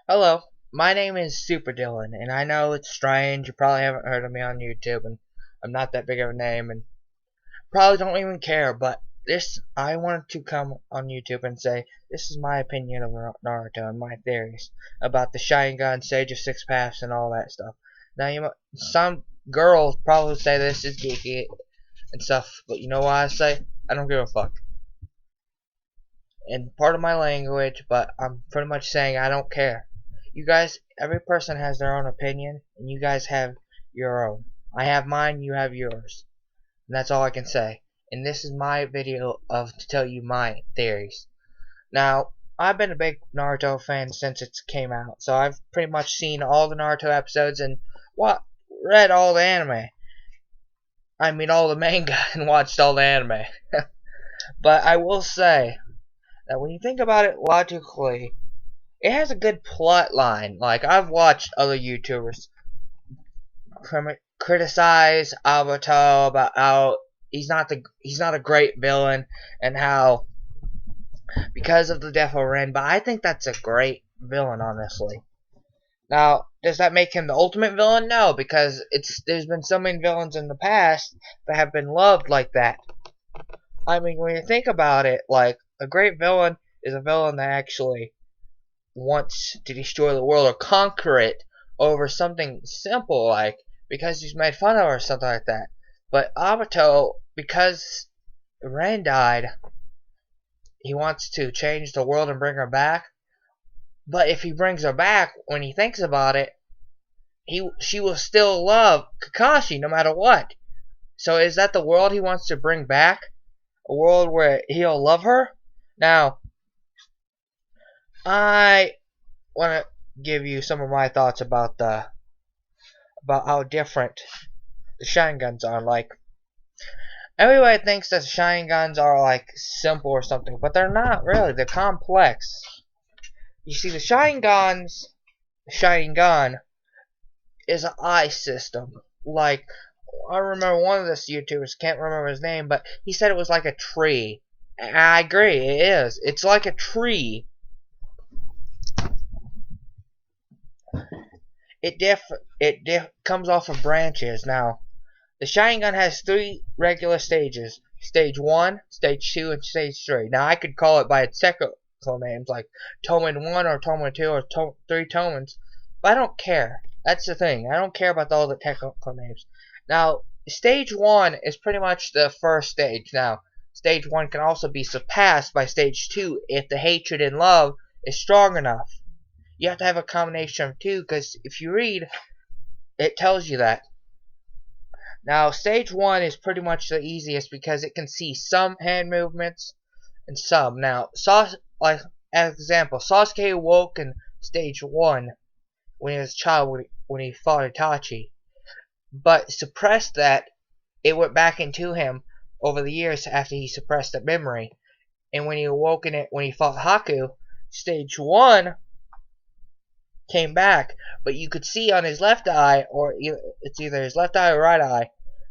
Hello, my name is Super Dylan, and I know it's strange. You probably haven't heard of me on YouTube, and I'm not that big of a name, and probably don't even care. But I wanted to come on YouTube and say this is my opinion of Naruto and my theories about the Sharingan, Sage of Six Paths, and all that stuff. Now, some girls probably say this is geeky and stuff, but you know what I say? I don't give a fuck. And part of my language, but I'm pretty much saying I don't care. You guys, every person has their own opinion, and you guys have your own. I have mine, you have yours. And that's all I can say. And this is my video to tell you my theories. Now, I've been a big Naruto fan since it came out, so I've pretty much seen all the Naruto episodes and read all the anime. I mean all the manga and watched all the anime. But I will say that when you think about it logically, it has a good plot line. Like, I've watched other YouTubers criticize Obito about how he's not a great villain, and how because of the death of Ren, but I think that's a great villain, honestly. Now, does that make him the ultimate villain? No, because there's been so many villains in the past that have been loved like that. I mean, when you think about it, like, a great villain is a villain that actually wants to destroy the world or conquer it over something simple, like because he's made fun of or something like that. But Obito, because Ren died, he wants to change the world and bring her back. But if he brings her back, when he thinks about it, she will still love Kakashi no matter what. So is that the world he wants to bring back? A world where he'll love her? Now, I want to give you some of my thoughts about how different the Sharingans are. Like, everybody thinks that the Sharingans are like simple or something, but they're not really. They're complex. You see, the Sharingan is an eye system. Like, I remember one of this YouTubers, can't remember his name, but he said it was like a tree. And I agree, it is. It's like a tree. It comes off of branches. Now, the Sharingan has 3 regular stages: Stage 1, Stage 2, and Stage 3. Now, I could call it by its technical names, like Toman 1 or Toman 2 or 3 Tomans, but I don't care. That's the thing. I don't care about all the technical names. Now, Stage 1 is pretty much the first stage. Now, Stage 1 can also be surpassed by Stage 2 if the hatred and love is strong enough. You have to have a combination of 2, because if you read, it tells you that. Now, Stage 1 is pretty much the easiest because it can see some hand movements and some. Now, like, as example, Sasuke awoke in Stage 1 when he was a child, when he fought Itachi. But suppressed that, it went back into him over the years after he suppressed the memory. And when he awoke in it, when he fought Haku, Stage 1 came back, but you could see on his left eye, or it's either his left eye or right eye,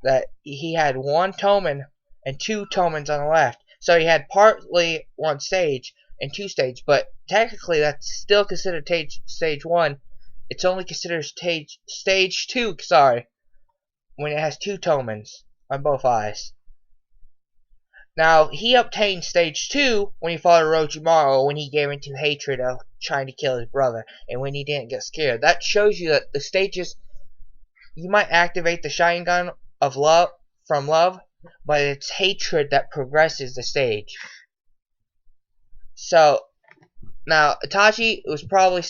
that he had 1 Toman and 2 Tomans on the left. So he had partly 1 stage and 2 stages, but technically that's still considered stage 1. It's only considered stage 2, sorry, when it has 2 Tomans on both eyes. Now, he obtained stage 2 when he fought Orochimaru, when he gave into hatred of trying to kill his brother, and when he didn't get scared. That shows you that the stages, you might activate the Sharingan of love, from love, but it's hatred that progresses the stage. So, now, Itachi was probably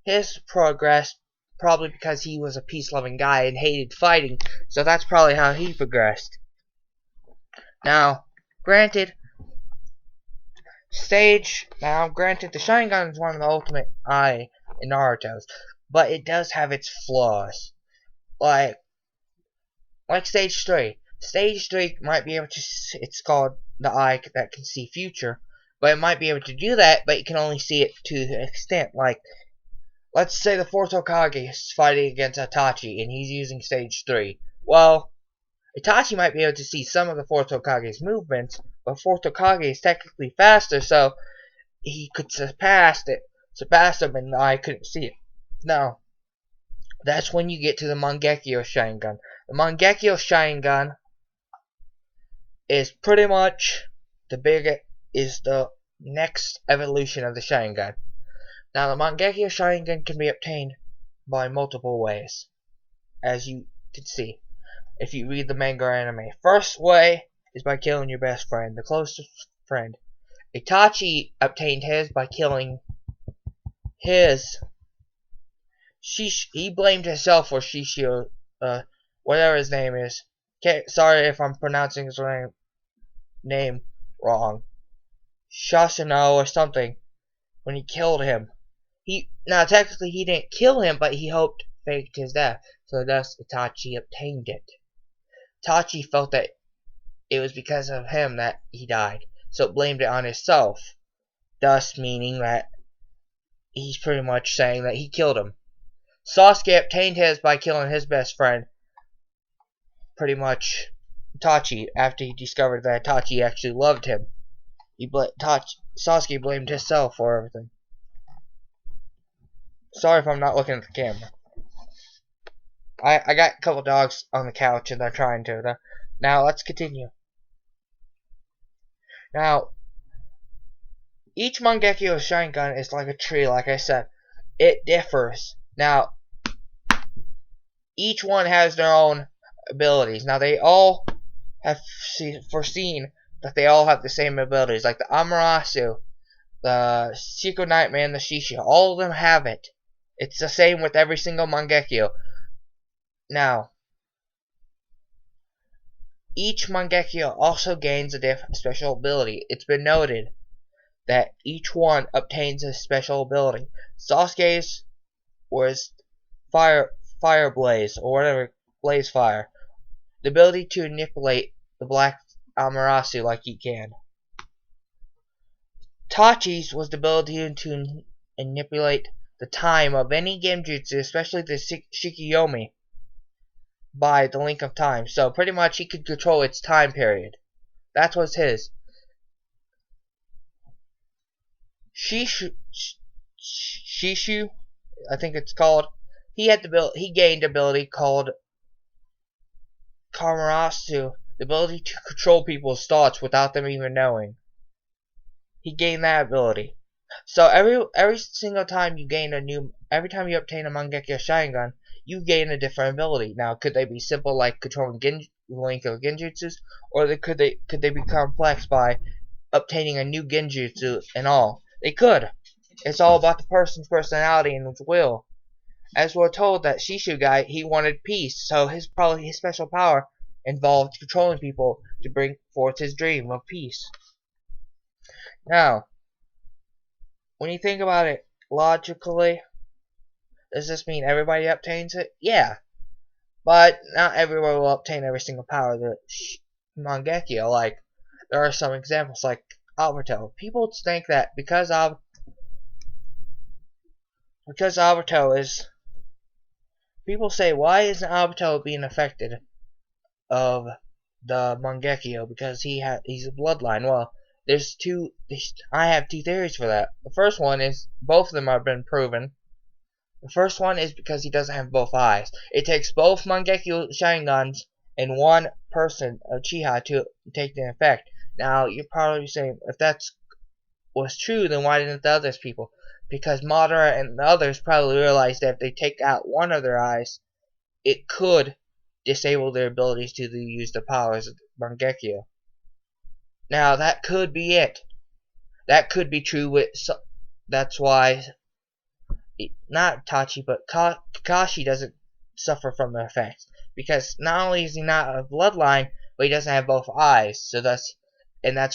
his progress, probably because he was a peace-loving guy and hated fighting, so that's probably how he progressed. Now, granted, the Sharingan is one of the ultimate eye in Naruto's, but it does have its flaws. Like Stage 3. Stage 3 might be able to, it's called the eye that can see future, but it might be able to do that, but you can only see it to an extent. Like, let's say the 4th Hokage is fighting against Itachi, and he's using Stage 3. Well, Itachi might be able to see some of the 4th Hokage's movements, but 4th Hokage is technically faster, so he could surpass it. surpassed him and I couldn't see it. Now, that's when you get to the Mangekyo Sharingan. The Mangekyo Sharingan is pretty much the next evolution of the Sharingan. Now, the Mangekyo Sharingan can be obtained by multiple ways, as you can see if you read the manga or anime. First way is by killing your best friend, the closest friend. Itachi obtained his by killing his. He blamed himself for Shishio, whatever his name is. Sorry if I'm pronouncing his name wrong. Shasuno or something. When he killed him. Now technically he didn't kill him, but he faked his death. So thus Itachi obtained it. Itachi felt that it was because of him that he died, so blamed it on himself. Thus meaning that he's pretty much saying that he killed him. Sasuke obtained his by killing his best friend, pretty much Itachi, after he discovered that Itachi actually loved him. Sasuke blamed himself for everything. Sorry if I'm not looking at the camera. I got a couple dogs on the couch and they're trying to. Now let's continue. Now, each Mangekyo Sharingan is like a tree, like I said. It differs. Now, each one has their own abilities. Now, they all have foreseen that they all have the same abilities. Like the Amaterasu, the Secret Nightmare, and the Shisha. All of them have it. It's the same with every single Mangekyo. Now, each Mangekyo also gains a different special ability. It's been noted that each one obtains a special ability. Sasuke's was fire blaze, or whatever, blaze fire. The ability to manipulate the black Amaterasu like he can. Itachi's was the ability to manipulate the time of any genjutsu, especially the Shikiyomi, by the link of time. So pretty much he could control its time period. That was his. Shishu, I think it's called. He gained ability called Kamarasu, the ability to control people's thoughts without them even knowing. He gained that ability. So every single time every time you obtain a Mangekyo Sharingan, you gain a different ability. Now, could they be simple like controlling link of genjutsus, or could they be complex by obtaining a new genjutsu and all? They could. It's all about the person's personality and his will. As we're told, that Shishu guy, he wanted peace, so his special power involved controlling people to bring forth his dream of peace. Now, when you think about it logically, does this mean everybody obtains it? Yeah. But not everyone will obtain every single power of the Mangekyo. Like, there are some examples like Alberto. People think that because Alberto is... People say, why isn't Alberto being affected of the Mangekyo? Because he's a bloodline. Well, I have two theories for that. The first one is, both of them have been proven. The first one is because he doesn't have both eyes. It takes both Mangekyo Sharingans and one person, Uchiha, to take the effect. Now, you're probably saying, if that was true, then why didn't the others people? Because Madara and the others probably realized that if they take out one of their eyes, it could disable their abilities to use the powers of Mangekyo. Now, that could be it. That could be true. That's why not Itachi, but Kakashi doesn't suffer from the effects. Because not only is he not a bloodline, but he doesn't have both eyes. So that's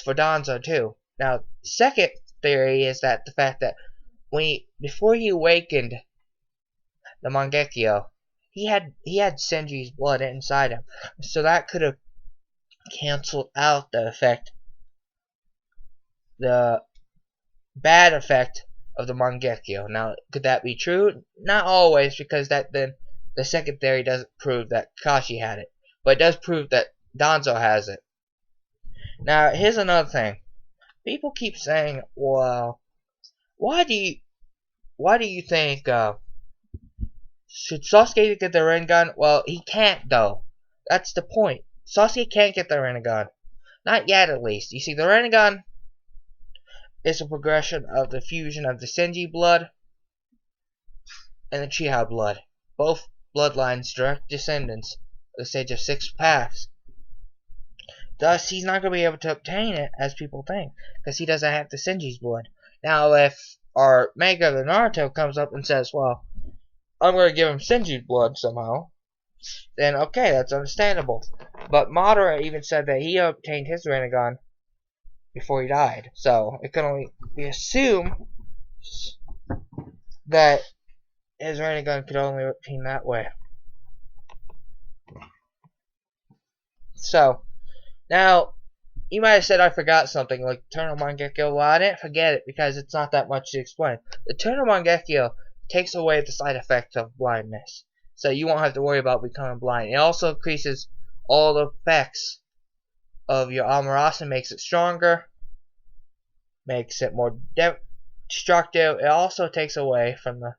for Danzo too. Now, second theory is that the fact that before he awakened the Mangekyo, he had Senji's blood inside him, so that could have canceled out the effect, the bad effect of the Mangekyo. Now, could that be true? Not always, because then the second theory doesn't prove that Kakashi had it, but it does prove that Danzo has it. Now, here's another thing. People keep saying, well, why do why do you think, should Sasuke get the Rinnegan? Well, he can't, though. That's the point. Sasuke can't get the Rinnegan. Not yet, at least. You see, the Rinnegan is a progression of the fusion of the Senji blood and the Uchiha blood. Both bloodlines direct descendants of the Sage of Six Paths. Thus, he's not going to be able to obtain it, as people think, because he doesn't have the Senji's blood. Now, if our maker of the Naruto comes up and says, well, I'm going to give him Senji's blood somehow, then okay, that's understandable. But Madara even said that he obtained his Rinnegan before he died. So, it can only be assumed that his Rinnegan could only be obtained that way. So, now, you might have said I forgot something, like Eternal Mangekyo. Well, I didn't forget it, because it's not that much to explain. The Eternal Mangekyo takes away the side effects of blindness. So you won't have to worry about becoming blind. It also increases all the effects of your Amaterasu, makes it stronger, makes it more destructive. It also takes away from the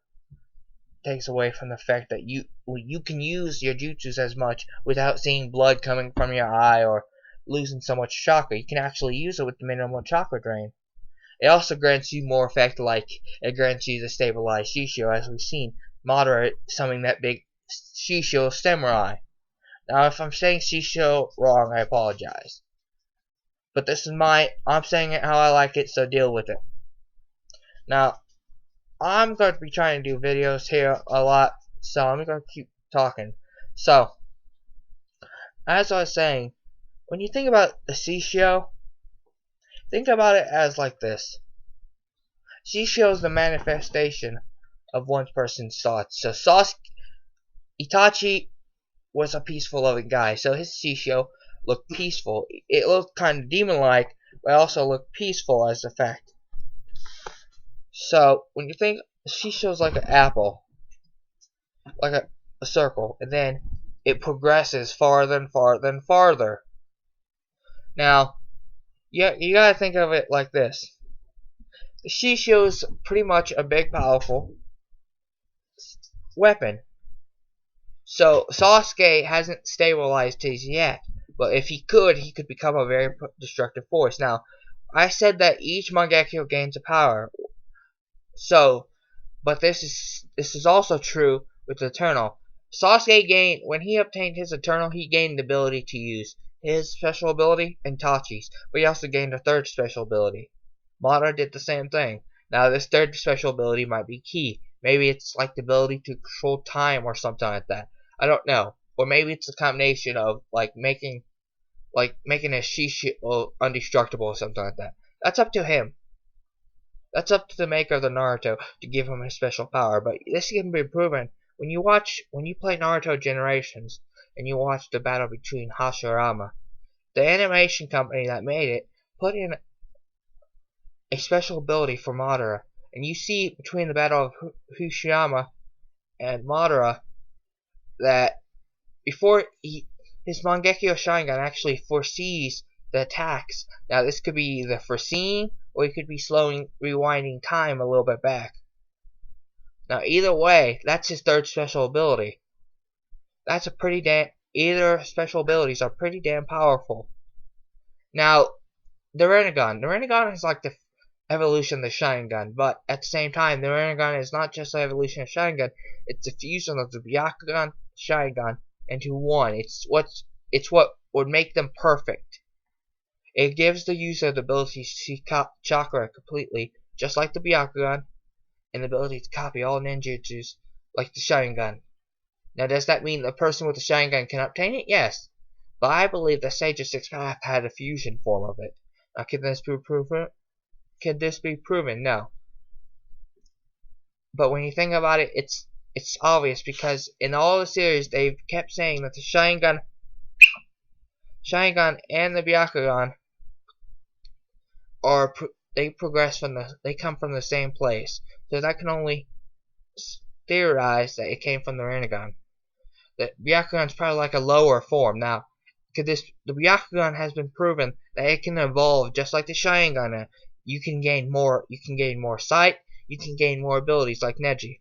fact that you can use your jutsus as much without seeing blood coming from your eye or losing so much chakra. You can actually use it with the minimal chakra drain. It also grants you more effect, like it grants you the stabilized Shisho, as we've seen Madara summoning that big Shisho samurai. Now, if I'm saying Shisho wrong, I apologize. But this is I'm saying it how I like it, so deal with it. Now, I'm going to be trying to do videos here a lot, so I'm going to keep talking. So, as I was saying, when you think about the Shisho, think about it as like this. Shisho is the manifestation of one person's thoughts. So Itachi was a peaceful, loving guy, so his Shisho looked peaceful. It looked kind of demon-like, but also looked peaceful as a fact. So, when you think Shisho is like an apple, like a circle, and then it progresses farther and farther and farther. Now, you gotta think of it like this. The Shisho is pretty much a big, powerful weapon. So, Sasuke hasn't stabilized his yet, but if he could become a very destructive force. Now, I said that each Mangekyo gains a power. So, but this is also true with Eternal. Sasuke when he obtained his Eternal, he gained the ability to use his special ability and Tachi's, but he also gained a third special ability. Madara did the same thing. Now, this third special ability might be key. Maybe it's like the ability to control time or something like that. I don't know. Or maybe it's a combination of making a Shisho indestructible or something like that. That's up to him. That's up to the maker of the Naruto to give him his special power. But this can be proven when you play Naruto Generations and you watch the battle between Hashirama. The animation company that made it put in a special ability for Madara, and you see between the battle of Hashirama and Madara that before his Mangekyo Sharingan actually foresees the attacks. Now, this could be either foreseeing, or he could be rewinding time a little bit back. Now, either way, that's his third special ability. Either special abilities are pretty damn powerful. Now, the Rinnegan is like the evolution of the Sharingan, but at the same time, the Rinnegan is not just the evolution of Sharingan, it's the fusion of the Byakugan, Sharingan into one. It's what would make them perfect. It gives the user the ability to see chakra completely, just like the Byakugan, and the ability to copy all ninjutsus like the Sharingan. Now, does that mean the person with the Sharingan can obtain it? Yes. But I believe the Sage of Six Paths had a fusion form of it. Now, can this be proven? Can this be proven? No. But when you think about it, it's obvious, because in all the series they've kept saying that the Sharingan and the Byakugan they come from the same place. So that can only theorize that it came from the Rinnegan. The Byakugan is probably like a lower form. Now, the Byakugan has been proven that it can evolve just like the Sharingan. You can gain more sight, you can gain more abilities like Neji.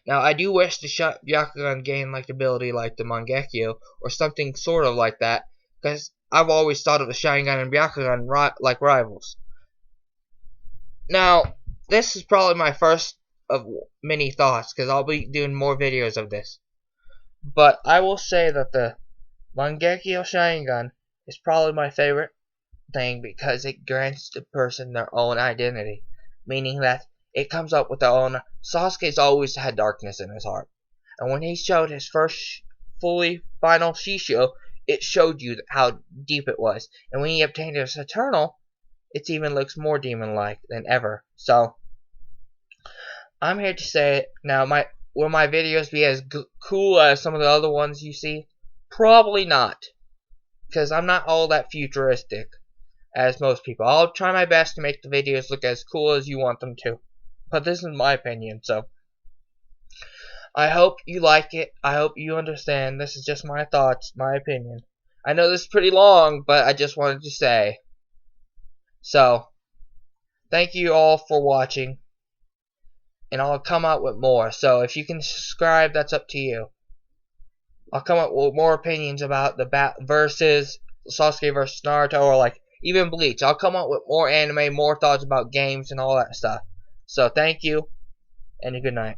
Now, I do wish the Byakugan gained like ability like the Mangekyo or something sort of like that, because I've always thought of the Sharingan and Byakugan like rivals. Now, this is probably my first of many thoughts, because I'll be doing more videos of this. But I will say that the Mangekyo Sharingan is probably my favorite thing because it grants the person their own identity, meaning that it comes up with their own. Sasuke's always had darkness in his heart, and when he showed his first fully final Shisho, it showed you how deep it was. And when he obtained his Eternal, it even looks more demon-like than ever. So I'm here to say now, will my videos be as cool as some of the other ones you see? Probably not, because I'm not all that futuristic as most people. I'll try my best to make the videos look as cool as you want them to. But this is my opinion, so I hope you like it. I hope you understand. This is just my thoughts, my opinion. I know this is pretty long, but I just wanted to say. So, thank you all for watching. And I'll come out with more. So, if you can subscribe, that's up to you. I'll come up with more opinions about the versus Sasuke versus Naruto, or like even Bleach. I'll come up with more anime, more thoughts about games and all that stuff. So thank you, and a good night.